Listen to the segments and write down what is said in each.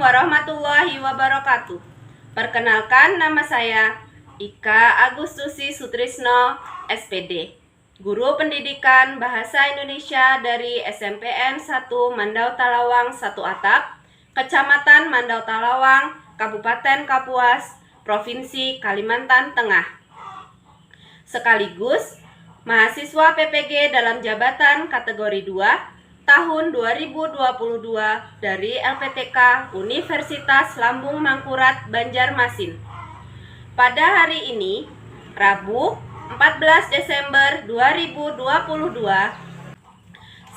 warahmatullahi wabarakatuh. Perkenalkan, nama saya Ika Agustusi Sutrisno, SPD, Guru Pendidikan Bahasa Indonesia dari SMPN 1 Mandau Talawang 1 Atap, Kecamatan Mandau Talawang, Kabupaten Kapuas, Provinsi Kalimantan Tengah. Sekaligus mahasiswa PPG dalam jabatan kategori 2 tahun 2022 dari LPTK Universitas Lambung Mangkurat Banjarmasin. Pada hari ini, Rabu 14 Desember 2022,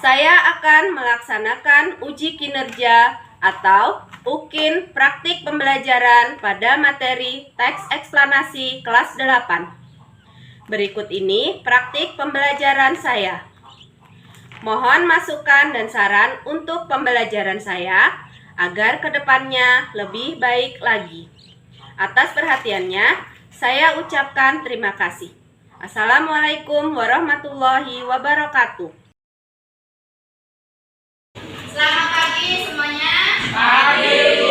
saya akan melaksanakan uji kinerja atau UKIN praktik pembelajaran pada materi teks eksplanasi kelas 8. Berikut ini praktik pembelajaran saya. Mohon masukan dan saran untuk pembelajaran saya agar kedepannya lebih baik lagi. Atas perhatiannya, saya ucapkan terima kasih. Assalamualaikum warahmatullahi wabarakatuh. Selamat pagi semuanya. Pagi.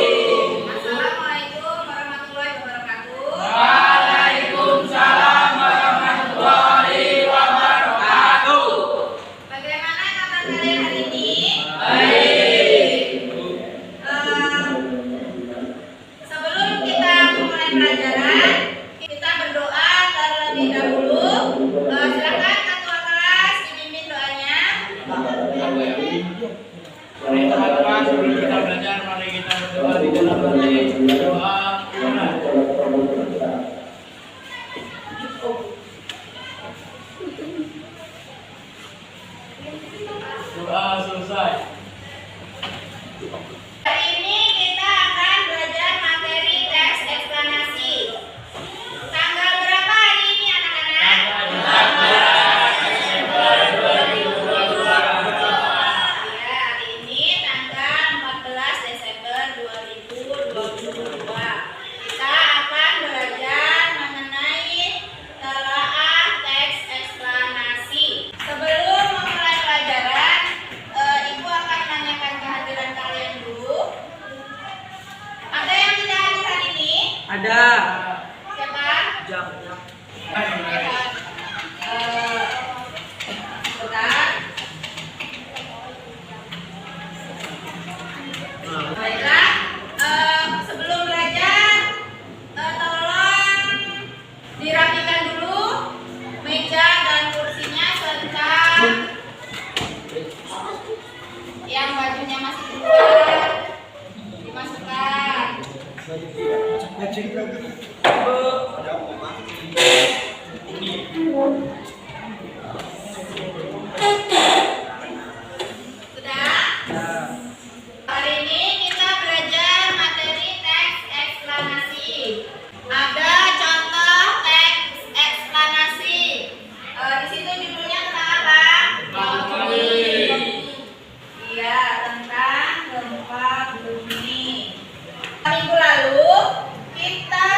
Assalamualaikum warahmatullahi wabarakatuh. Waalaikumsalam warahmatullahi wabarakatuh. Bagaimana kabar kalian hari ini? Baik. Sebelum kita memulai pelajaran, kita berdoa terlebih dahulu. Silakan ketua kelas dipimpin doanya. Mari teman-teman, sebelum kita belajar, mari kita berdoa di dalam hati. Doa. Doa selesai. Hari ini kita akan belajar materi teks eksplanasi. Tanggal berapa hari ini anak-anak? Ya, hari ini tanggal 14 Desember 2022. Kita akan belajar mengenai telaah teks eksplanasi. Sebelum memulai pelajaran, Ibu akan menanyakan kehadiran kalian dulu. Ada yang tidak hadir hari ini? Ada. Siapa? Sebentar. Baiklah, sebelum belajar, tolong dirapikan dulu meja dan kursinya serta yang bajunya masih keluar dimasukkan. Sudah? Hari ini kita belajar materi teks eksplanasi. Ada contoh teks eksplanasi. Di situ judulnya tentang apa? Iya, tentang gempa bumi. Minggu lalu kita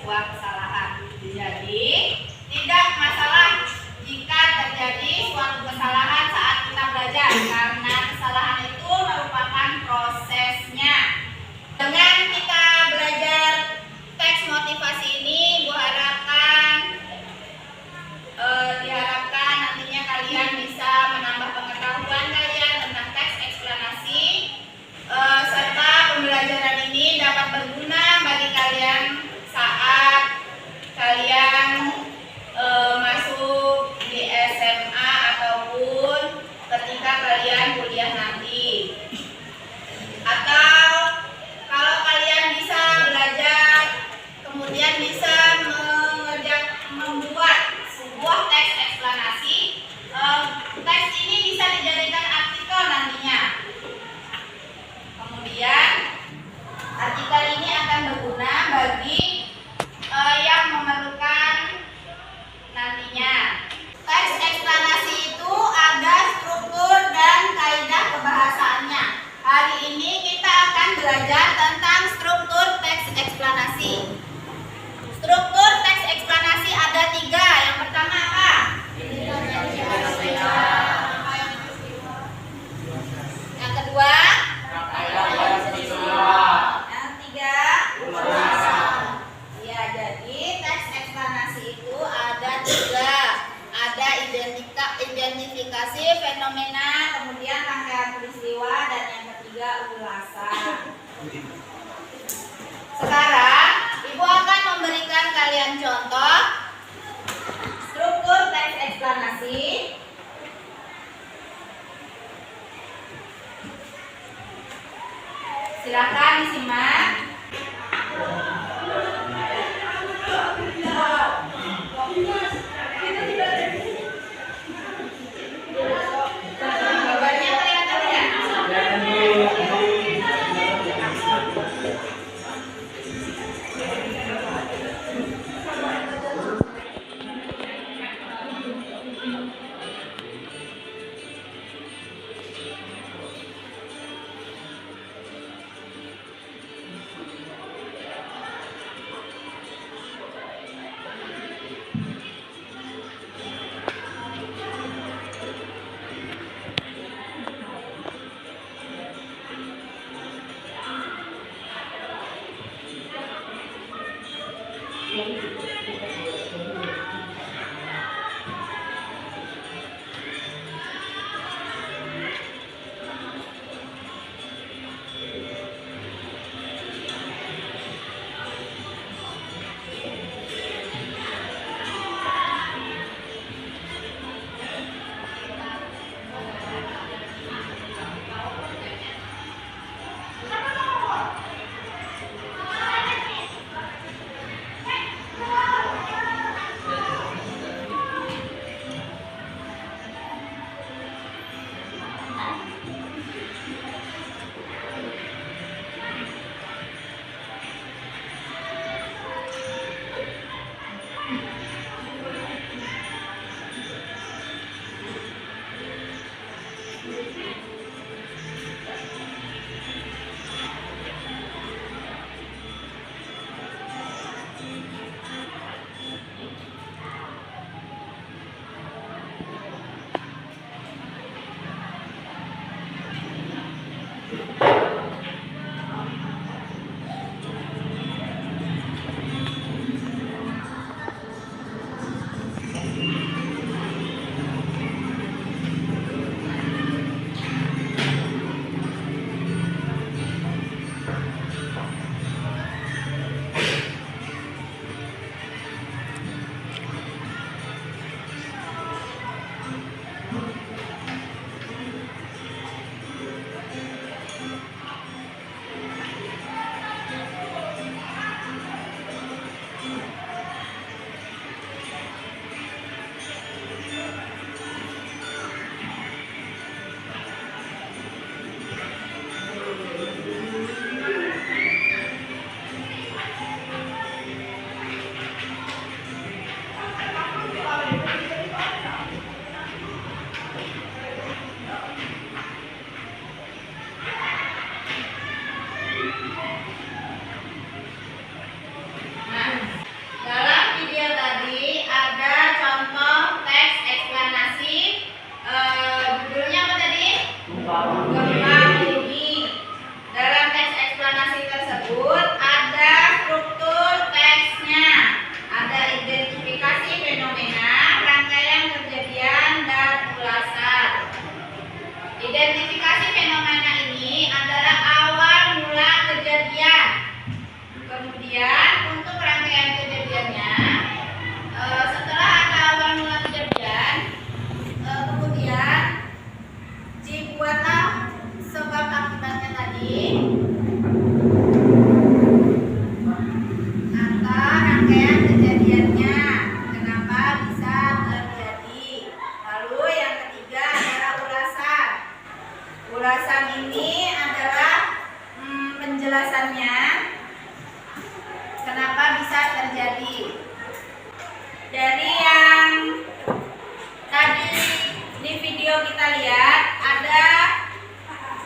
sebuah kesalahan. Jadi, tidak masalah jika terjadi suatu kesalahan saat kita belajar, karena kesalahan itu merupakan prosesnya. Dengan kita belajar teks motivasi ini, diharapkan nantinya kalian bisa menambah pengetahuan kalian tentang teks eksplanasi, serta pembelajaran ini dapat berguna bagi kalian saat kalian masuk di SMA ataupun ketika kalian kuliah nanti. Atau kalau kalian bisa belajar kemudian bisa membuat sebuah teks eksplanasi, teks ini bisa dijadikan artikel nantinya. Kemudian artikel ini akan berguna bagi yang memerlukan nantinya. Teks eksplanasi itu ada struktur dan kaidah kebahasaannya. Hari ini kita akan belajar tentang struktur teks eksplanasi. Struktur teks eksplanasi ada 3. Yang pertama apa? Yang kedua? Yang ketiga? Ya, jadi teks eksplanasi itu ada 3. Ada identifikasi fenomena, kemudian rangkaian peristiwa, dan yang ketiga ulasan. Sekarang Ibu akan memberikan kalian contoh struktur teks eksplanasi. Silakan disimak. Gambarnya kelihatan tidak? Kemudian untuk rangkaian kejadiannya, setelah ada awal mula kejadian, kemudian dibuatlah sebab akibatnya tadi atau rangkaian kejadiannya, kenapa bisa terjadi. Lalu yang ketiga adalah ulasan. Ulasan ini adalah penjelasannya kenapa bisa terjadi. Dari yang tadi di video kita lihat ada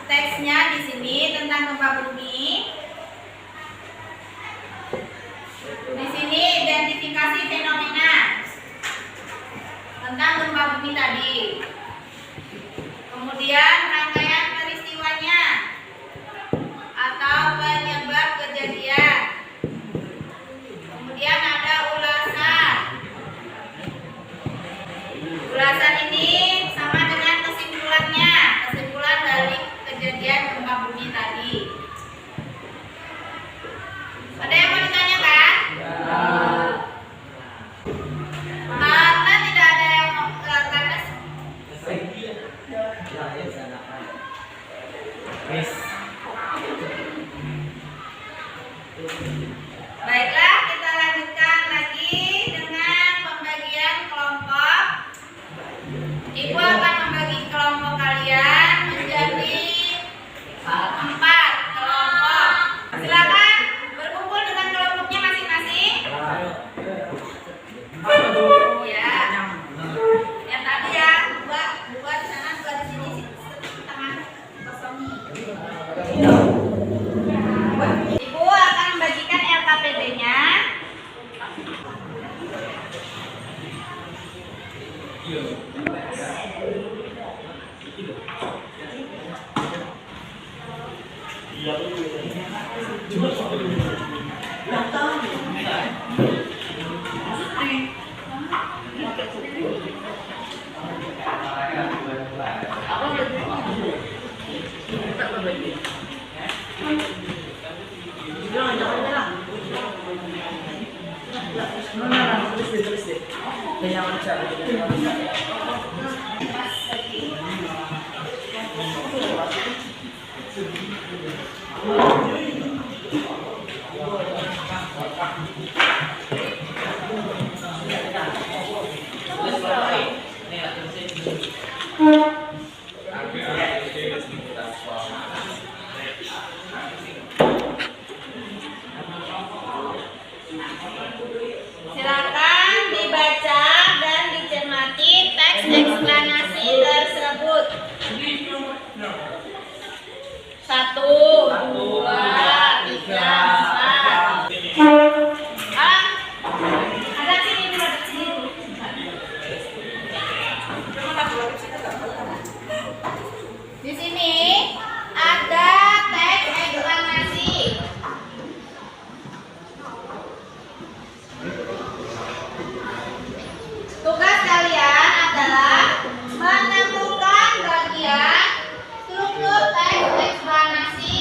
teksnya di sini tentang gempa bumi. Di sini identifikasi fenomena tentang gempa bumi tadi. Kemudian rangkaian peristiwanya atau penyebab kejadian. Kemudian ada ulasan. Ulasan ini sama dengan kesimpulannya, kesimpulan dari kejadian gempa bumi tadi. Ada yang mau ditanyakan? Karena tidak ada yang mau karena baiklah, kita lanjutkan lagi dengan pembagian kelompok. Ibu akan membagi kelompok kalian menjadi 4 kelompok. Silakan berkumpul dengan kelompoknya masing-masing. Ya. Yang tadi ya, dua di sana, dua di sini, setengah kosong. Ibu akan membagikan LKPD-nya. Silakan dibaca dan dicermati teks eksplanasi tersebut. 1, 2, 3, 4. Ada sini dulu, di sini ada teks eksplanasi. Tugas kalian adalah menemukan bagian struktur teks eksplanasi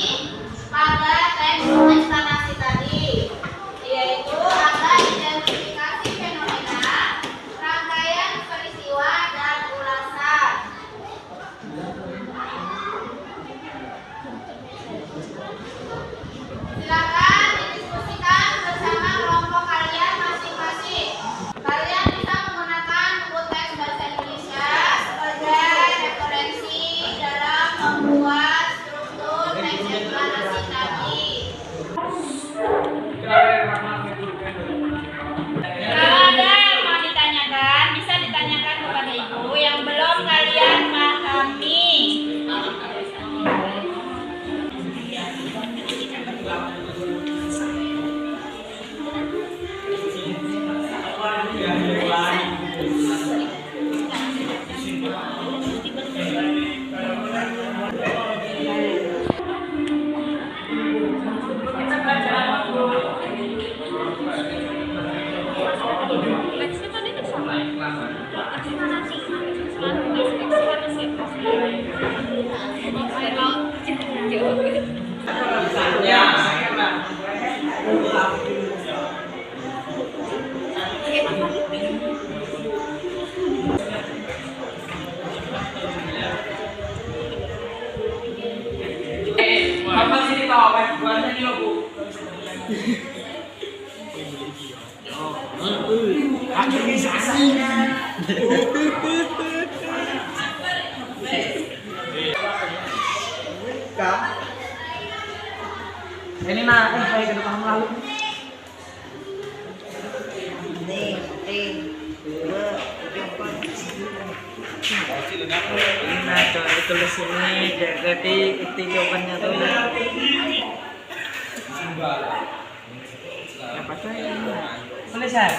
pada teks eksplanasi tadi, yaitu ada identifikasi fenomena, rangkaian peristiwa, dan ulasan. Silakan didiskusikan bersama kelompok kalian masing-masing. Kalian bisa menggunakan buku teks bahasa Indonesia sebagai referensi dalam membuat struktur teks eksplanasi tadi. Kalau ada yang mau ditanyakan, bisa ditanyakan kepada ibu yang belum kalian pahami. Ya, Ini nah, saya ke depan lalu. Nah, coba ditulis ini jadi itu jawabannya tuh. Apa tuh ini? Tulisan.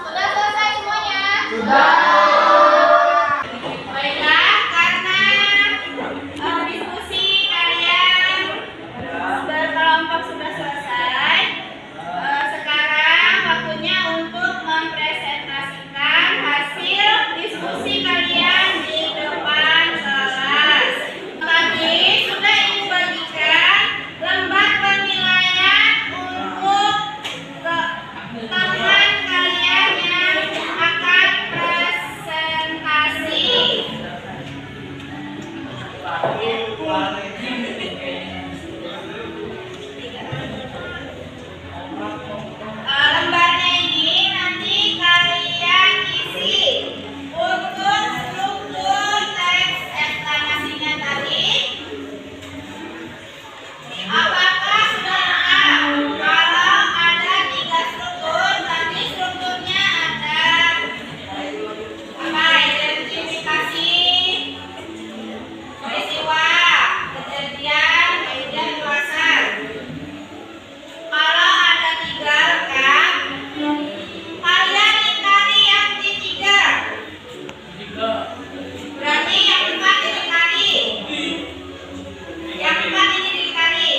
Sudah selesai semuanya? Baiklah, karena diskusi kalian berkelompok sudah selesai, sekarang waktunya untuk mempresentasikan hasil diskusi kalian di depan kelas. Tadi sudah ibu bagikan lembar penilaian untuk teman kalian yang akan presentasi. Lembarnya ini nanti kalian isi untuk struktur teks eksplanasinya tadi. Apakah sudah lengkap? Kalau ada 3 struktur, tadi strukturnya ada apa? Identifikasi peristiwa, kejadian, kemudian ulasan. Kalau ada 3 lengkap, kalian ingkari yang di 3. Berarti yang 4 diingkari. Yang 4 ini diingkari.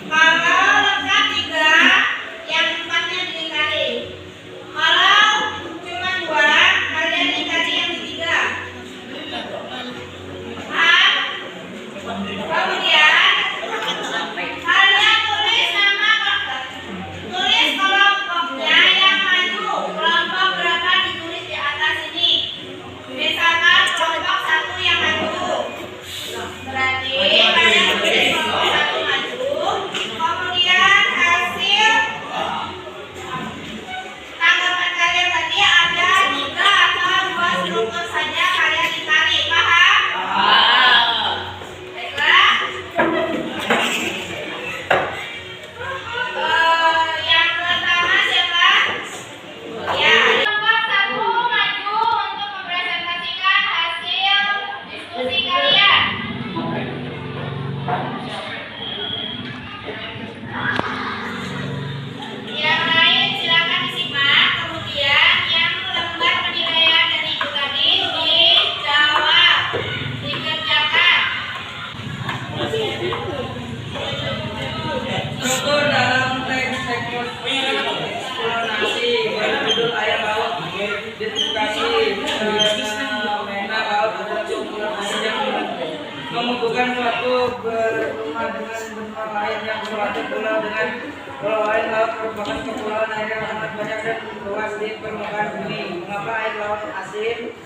Kalau lengkap 3, yang 4-nya diingkari. Kalau cuma 2, kalian ingkari yang ketiga. Paham? Kemudian kalian tulis nama tulis kelompoknya yang maju. Kelompok berapa ditulis di atas ini. Misalkan kelompok 1 yang maju. Berarti kalian tulis kelompok 1 maju. Kemudian hasil tanggapan kalian tadi ada 3 atau 2 struktur saja kalian dicari. Paham? Baiklah. Yang pertama siapa? Ya, kelompok 1 maju untuk mempresentasikan hasil diskusi kalian. Yang lain silakan disimak. Kemudian yang lembar penilaian dari ibu tadi dijawab, dikerjakan. Struktur dalam teks eksplorasi berjudul air laut, identifikasi fenomena laut adalah kumpulan yang menghubungkan suatu berumah dengan benua lain yang suatu pulau dengan pulau lain. Laut merupakan kepulauan air yang sangat banyak dan luas di permukaan bumi. Mengapa air laut asin?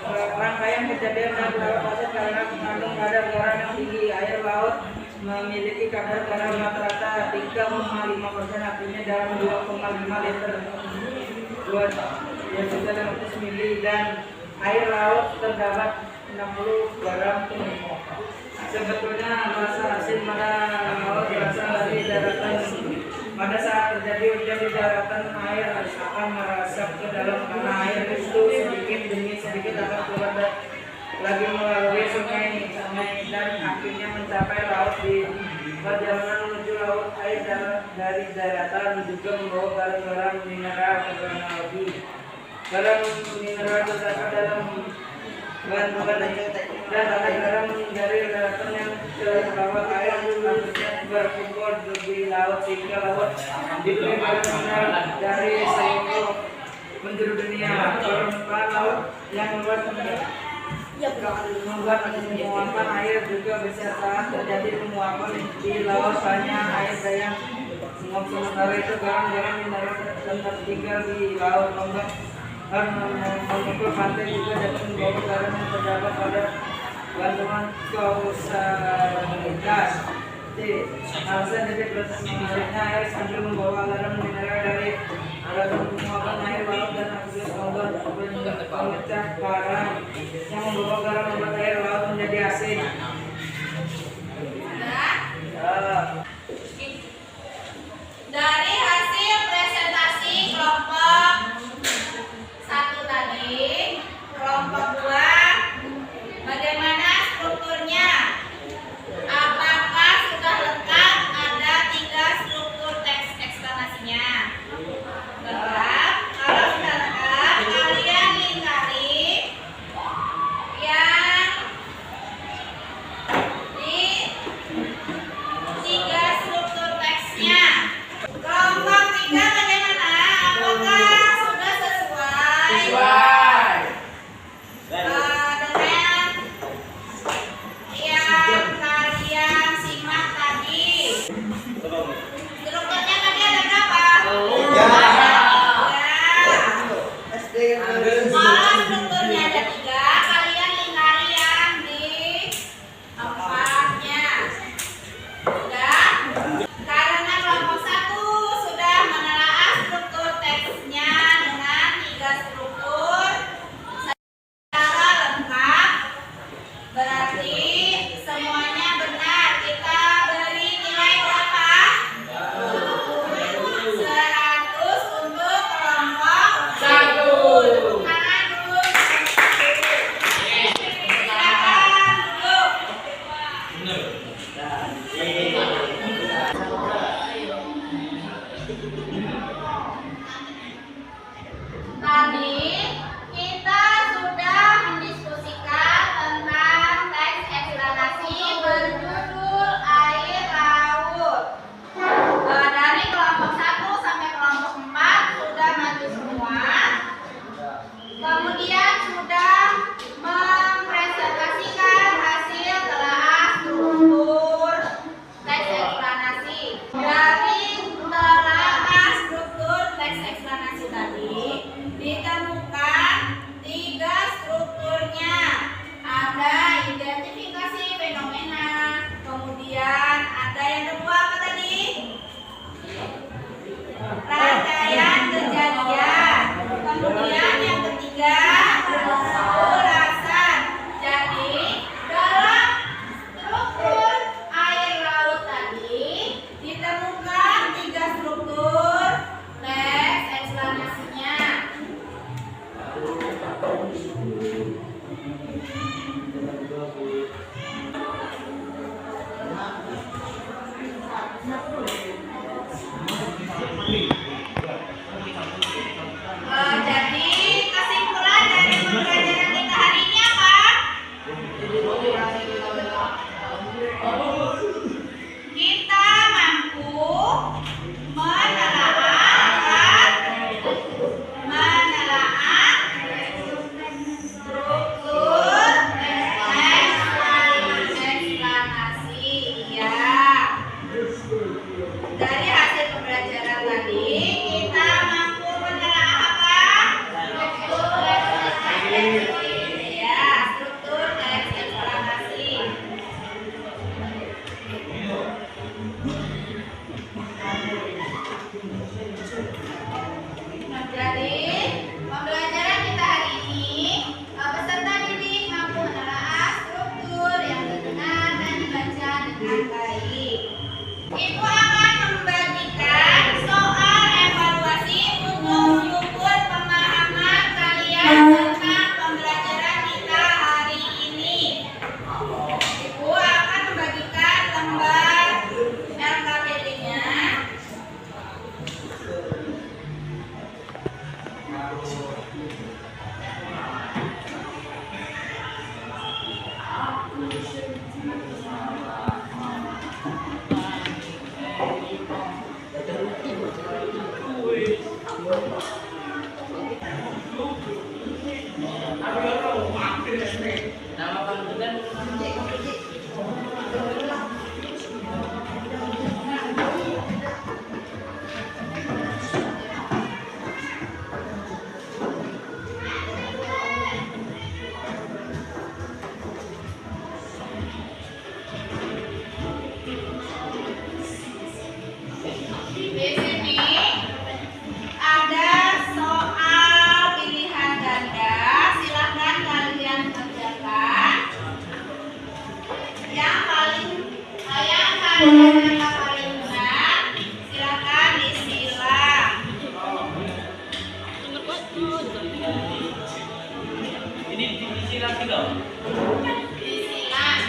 Rangkaian kejadian dan laut asin karena mengandung kadar garam yang tinggi. Air laut memiliki kadar garam rata-rata 3,5%, artinya dalam 2,5 liter 2.500 mili, dan air laut terdapat 60 garam. Sebetulnya rasa asin pada laut berasal dari daratan. Pada saat terjadi hujan di daratan, air akan merasap ke dalam karena air itu sedikit demi sedikit akan keluar lagi melalui sungai dan akhirnya mencapai laut. Di perjalanan menuju laut, air dari daratan juga membawa garam-garam mineral ke teknologi. Garam mineral terdapat dalam bahan-bahan dan kadang-kadang menghindari daratan yang terbawa air maksudnya berkumpul di laut sehingga laut diberikan benar dari seluruh penjuru dunia. Permukaan laut yang membuat penguapan air juga bisa saat terjadi penguapan di laut banyak air daya menguap. Sementara itu garam-garam mineral tempat tinggal di laut ombak dan memukul pantai juga dapat membawa garam yang terdapat pada bantuan kausalitas. Alasan dari proses mengalirnya air sambil membawa garam mineral dari alasan penguapan air laut dan aktivitas ombak pemecah garam yang membawa garam membuat air laut menjadi asin. Dari hasil presentasi kelompok 1 tadi, kelompok 2, bagaimana strukturnya? Apakah sudah lengkap? Ada 3 struktur teks eksplanasinya. Lengkap? Kalau sudah lengkap, kalian lingkari yang di 3 struktur teksnya. Kelompok 3 bagaimana? Apakah sudah sesuai? Dengan yang kalian simak tadi. Strukturnya tadi ada berapa? Ya. Kalau strukturnya ada 3, kalian lingkari yang di 4-nya. Sudah? Karena kelompok 1 sudah menelaah struktur teksnya dengan 3 struktur secara lengkap, berarti semuanya benar. Kita beri nilai berapa? 100 untuk kelompok 1. Tangan dulu. Silakan duduk. Tadi kita sudah mendiskusikan tentang teks eksplanasi berjudul air laut. Dari kelompok 1 sampai kelompok 4 sudah maju semua. Kemudian sudah mempresentasikan hasil telaah struktur teks eksplanasi. Dari telaah struktur teks eksplanasi tadi ditemukan 3 strukturnya. Ada identifikasi fenomena, kemudian ada yang kedua apa tadi? Rangkaian kejadian. Kemudian yang ketiga ulasan. Jadi dalam struktur air laut tadi ditemukan 3 struktur teks eksplanasinya. Jadi kesimpulan dari pembelajaran kita hari ini apa? Kita mampu menelaah struktur eksplanasi. Ya. Dari hasil pembelajaran tadi kita mampu menelaah apa? Struktur eksplanasi. Ya, struktur teks eksplanasi. Jadi pembelajaran kita hari ini, peserta didik mampu menelaah struktur yang didengar dan dibaca dengan baik. Ibu akan membagikan soal evaluasi untuk mengukur pemahaman kalian tentang pembelajaran kita hari ini. Ibu akan membagikan lembar LKPD-nya. Nama panggilan Di sini ada soal pilihan ganda. Silahkan kalian kerjakan. Yang kalian yang paling benar, silahkan disilang. ini diisi lagi dong. Disilang.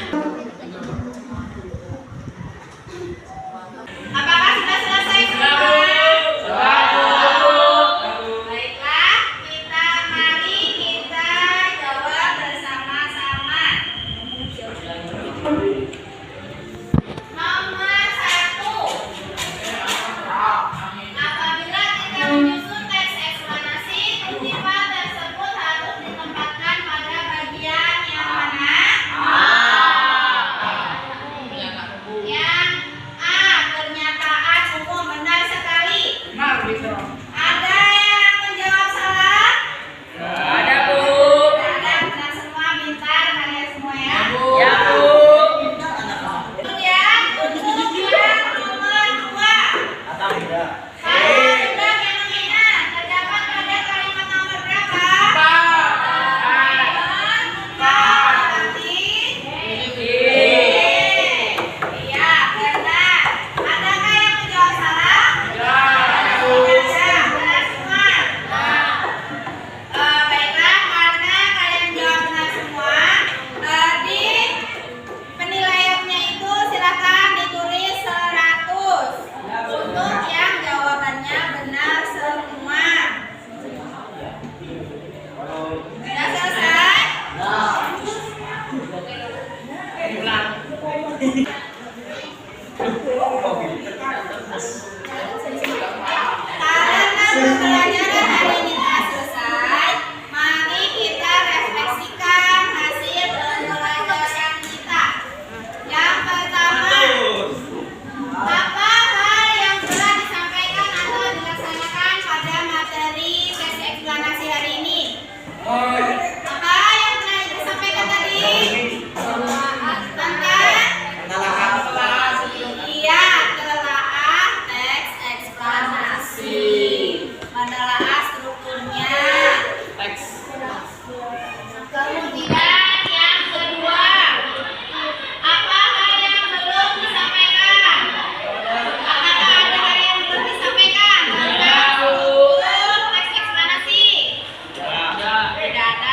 Apakah sudah selesai semua? Baiklah, mari kita jawab bersama-sama. Nomor 1. Apabila kita menyusun teks eksplanasi, kutipan tersebut harus ditempatkan pada bagian yang mana? Yang A. Pernyataan umum. Benar sekali. Benar gitu. Ada yang menjawab salah? Ada Bu. Ada, benar semua. Pintar kalian semua ya. Ya Bu. Kemudian untuk yang nomor 2. Kalau benda fenomena terdapat pada kalimat nomor berapa? Berarti iya, benar. Adakah yang menjawab salah? Tidak ada, benar semua. Baiklah, karena kalian jawab benar semua, di penilaiannya itu silakan ditulis 100 untuk yang jawabannya benar semua. Sudah selesai? Karena pembelajaran hari ini telah selesai, mari kita refleksikan hasil pembelajaran kita. Yang pertama, apa hal yang telah disampaikan atau dilaksanakan pada materi teks eksplanasi hari ini? Apa yang telah disampaikan tadi? Tentang iya, telaah teks eksplanasi. Menelaah strukturnya. Kemudian yang kedua, apa hal yang belum disampaikan? Apakah ada hal yang belum disampaikan tentang struktur teks eksplanasi? Tidak ada.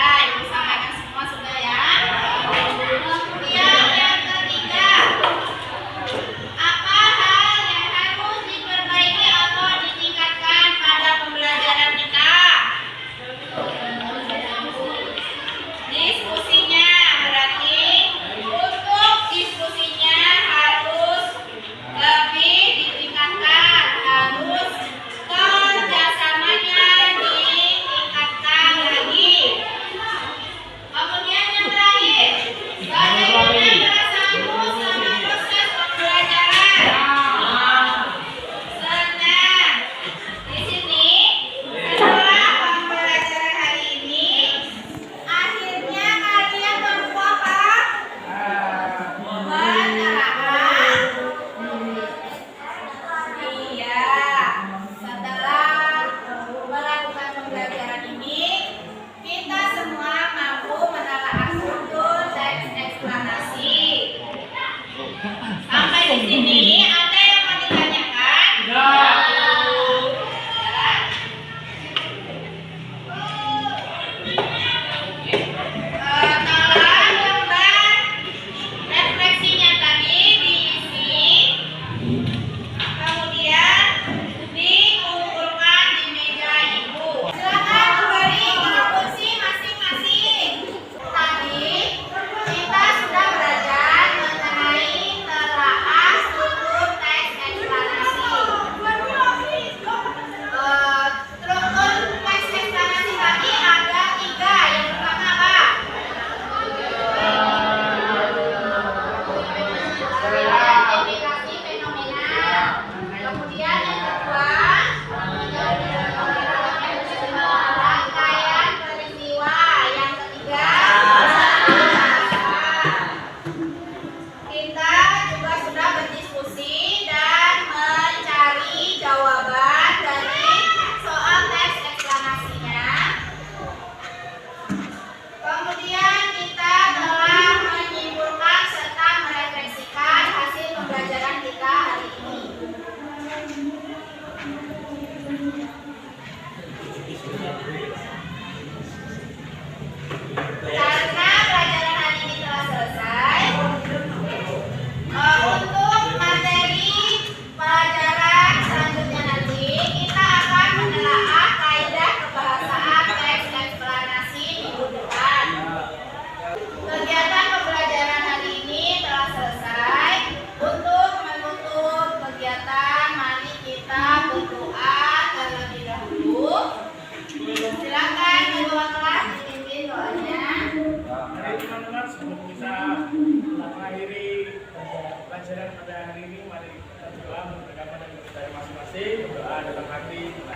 pelajaran pada hari ini, mari kita berdoa menegakkan dari masing-masing, berdoa dalam hati.